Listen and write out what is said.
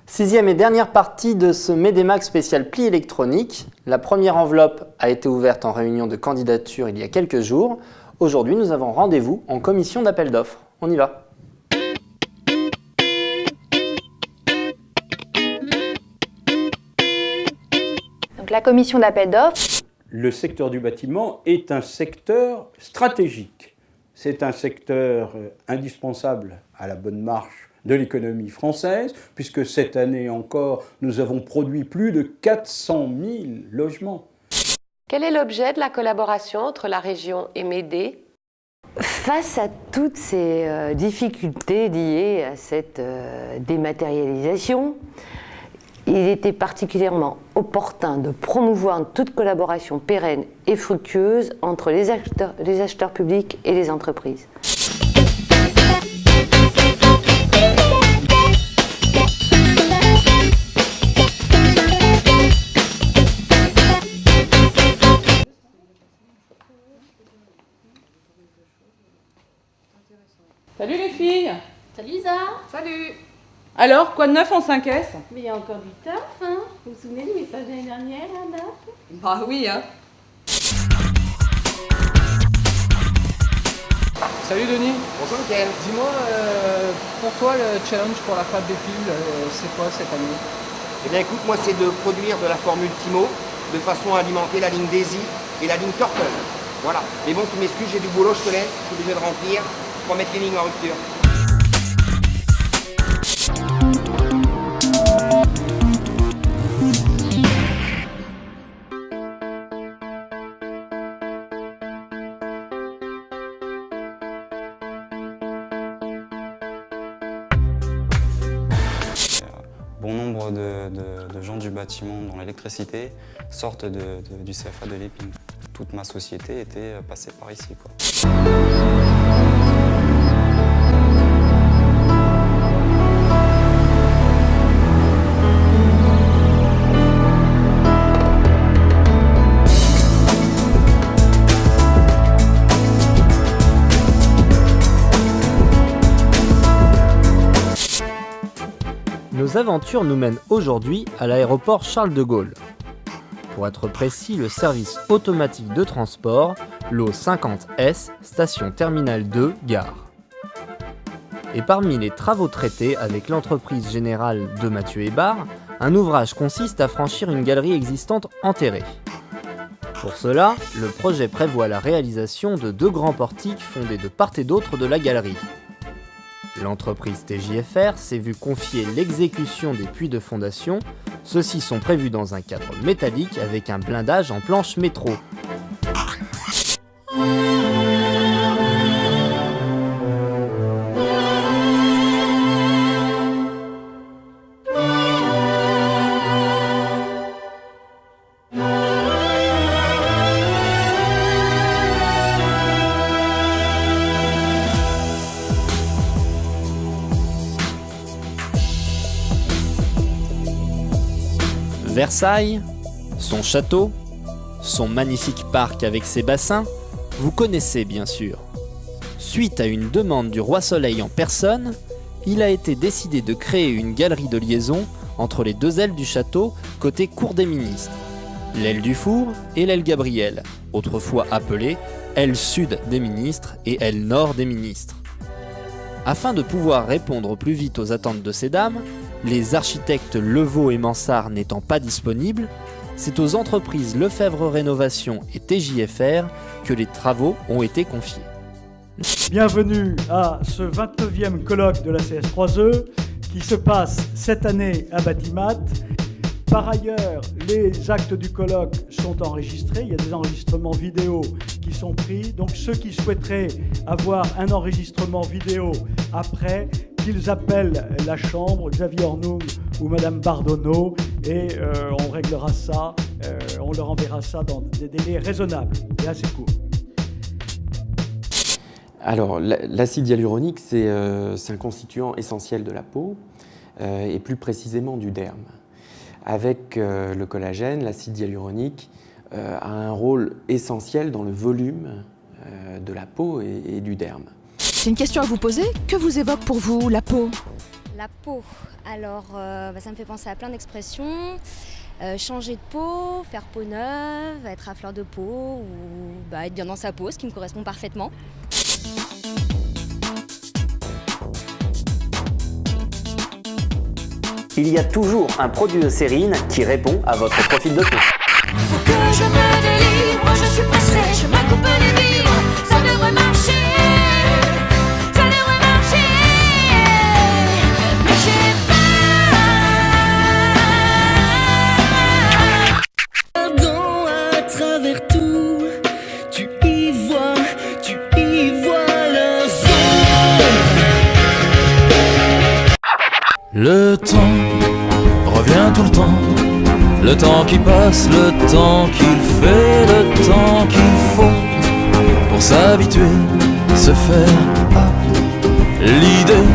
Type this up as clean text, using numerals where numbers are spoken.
Sixième et dernière partie de ce MEDEMAC spécial pli électronique. La première enveloppe a été ouverte en réunion de candidature il y a quelques jours. Aujourd'hui, nous avons rendez-vous en commission d'appel d'offres. On y va. Donc la commission d'appel d'offres. Le secteur du bâtiment est un secteur stratégique. C'est un secteur indispensable à la bonne marche de l'économie française, puisque cette année encore, nous avons produit plus de 400 000 logements. Quel est l'objet de la collaboration entre la région et MEDE ? Face à toutes ces difficultés liées à cette dématérialisation, il était particulièrement opportun de promouvoir toute collaboration pérenne et fructueuse entre les acheteurs publics et les entreprises. Salut les filles! Salut Lisa! Salut! Alors, quoi de neuf en 5S? Mais il y a encore du taf, hein? Vous vous souvenez du message de l'année dernière, Anna? Bah oui, hein! Salut Denis! Bonjour Mickaël! Dis-moi, pour toi le challenge pour la fable des piles, c'est quoi cette année? Eh bien écoute, moi c'est de produire de la formule Timo de façon à alimenter la ligne Daisy et la ligne Turtle. Voilà. Mais bon, tu m'excuses, j'ai du boulot, je te laisse, je suis obligé de remplir pour mettre les lignes en rupture. Bon nombre de gens du bâtiment dans l'électricité sortent du CFA de l'Épine. Toute ma société était passée par ici, quoi. Nos aventures nous mènent aujourd'hui à l'aéroport Charles de Gaulle. Pour être précis, le service automatique de transport, l'O 50S, station terminale 2, gare. Et parmi les travaux traités avec l'entreprise générale de Mathieu Hébard, un ouvrage consiste à franchir une galerie existante enterrée. Pour cela, le projet prévoit la réalisation de 2 grands portiques fondés de part et d'autre de la galerie. L'entreprise TJFR s'est vue confier l'exécution des puits de fondation. Ceux-ci sont prévus dans un cadre métallique avec un blindage en planche métro. Versailles, son château, son magnifique parc avec ses bassins, vous connaissez bien sûr. Suite à une demande du roi Soleil en personne, il a été décidé de créer une galerie de liaison entre les 2 ailes du château côté cour des ministres, l'aile du Four et l'aile Gabriel, autrefois appelée aile sud des ministres et aile nord des ministres. Afin de pouvoir répondre au plus vite aux attentes de ces dames, les architectes Levaux et Mansart n'étant pas disponibles, c'est aux entreprises Lefebvre Rénovation et TJFR que les travaux ont été confiés. Bienvenue à ce 29e colloque de la CS3E qui se passe cette année à Batimat. Par ailleurs, les actes du colloque sont enregistrés, il y a des enregistrements vidéo qui sont pris. Donc ceux qui souhaiteraient avoir un enregistrement vidéo après, qu'ils appellent la chambre, Xavier Ornoum ou Madame Bardonneau, et on réglera ça, on leur enverra ça dans des délais raisonnables et assez courts. Alors, l'acide hyaluronique, c'est un constituant essentiel de la peau. et plus précisément du derme. Avec le collagène, l'acide hyaluronique a un rôle essentiel dans le volume de la peau et du derme. J'ai une question à vous poser. Que vous évoque pour vous la peau ? La peau, alors ça me fait penser à plein d'expressions. Changer de peau, faire peau neuve, être à fleur de peau ou être bien dans sa peau, ce qui me correspond parfaitement. Il y a toujours un produit de Cérine qui répond à votre profil de peau. Faut que je me délivre, je suis pressée, je me coupe les vivres, ça devrait marcher, ça devrait marcher, mais j'ai peur. Pardon, à travers tout, tu y vois leurs Le temps revient tout le temps. Le temps qui passe, le temps qu'il fait, le temps qu'il faut pour s'habituer, se faire à l'idée